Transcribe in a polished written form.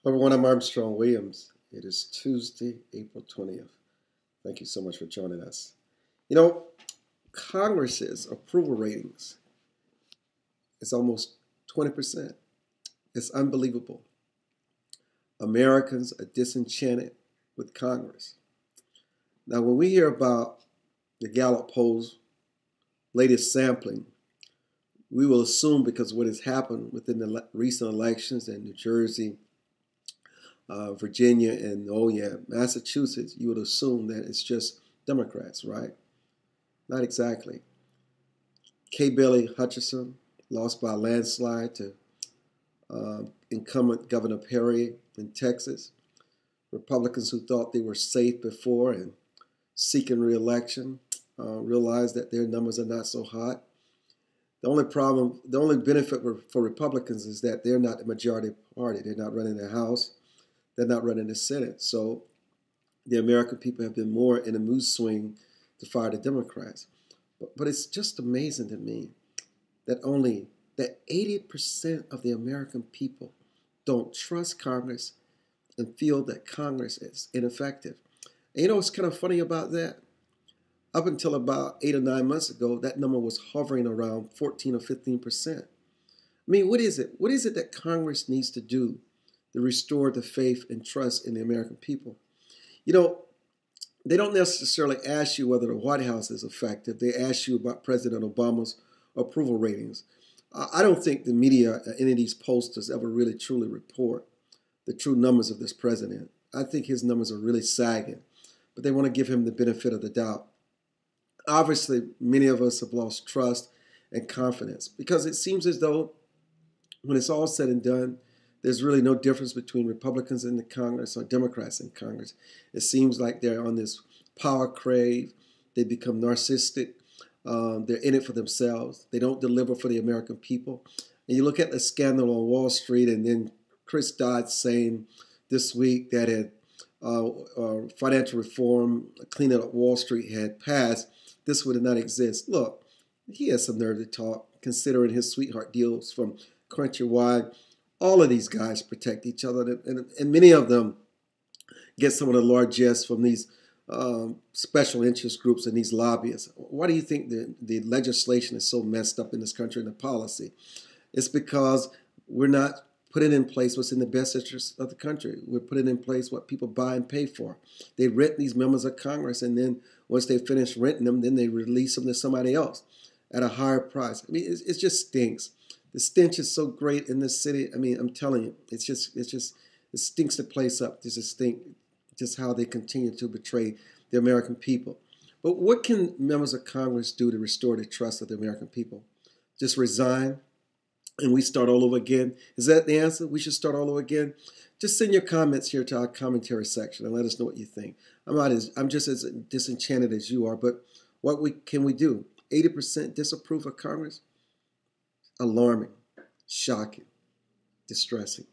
Everyone, I'm Armstrong Williams. It is Tuesday, April 20th. Thank you so much for joining us. You know, Congress's approval ratings is almost 20%. It's unbelievable. Americans are disenchanted with Congress. Now, when we hear about the Gallup poll's latest sampling, we will assume because of what has happened within the recent elections in New Jersey, Virginia, and Massachusetts, you would assume that it's just Democrats, right? Not exactly. K. Bailey Hutchison lost by a landslide to incumbent Governor Perry in Texas. Republicans who thought they were safe before and seeking re-election realized that their numbers are not so hot. The only benefit for Republicans is that they're not the majority party. They're not running the House. They're not running the Senate. So the American people have been more in a mood swing to fire the Democrats. But it's just amazing to me that 80% of the American people don't trust Congress and feel that Congress is ineffective. And you know what's kind of funny about that? Up until about 8 or 9 months ago, that number was hovering around 14 or 15%. I mean, what is it? What is it that Congress needs to do to restore the faith and trust in the American people? You know, they don't necessarily ask you whether the White House is effective. They ask you about President Obama's approval ratings. I don't think the media, any of these pollsters, ever really truly report the true numbers of this president. I think his numbers are really sagging, but they want to give him the benefit of the doubt. Obviously, many of us have lost trust and confidence because it seems as though when it's all said and done, there's really no difference between Republicans in the Congress or Democrats in Congress. It seems like they're on this power crave. They become narcissistic. They're in it for themselves. They don't deliver for the American people. And you look at the scandal on Wall Street, and then Chris Dodd saying this week that financial reform, cleaning up Wall Street had passed, this would not exist. Look, he has some nerve to talk, considering his sweetheart deals from Countrywide. All of these guys protect each other, and many of them get some of the largesse from these special interest groups and these lobbyists. Why do you think the legislation is so messed up in this country and the policy? It's because we're not putting in place what's in the best interest of the country. We're putting in place what people buy and pay for. They rent these members of Congress, and then once they finish renting them, then they release them to somebody else at a higher price. I mean, it just stinks. The stench is so great in this city. I mean, I'm telling you, it stinks the place up. Just how they continue to betray the American people. But what can members of Congress do to restore the trust of the American people? Just resign and we start all over again? Is that the answer? We should start all over again? Just send your comments here to our commentary section and let us know what you think. I'm just as disenchanted as you are, but can we do? 80% disapprove of Congress? Alarming, shocking, distressing.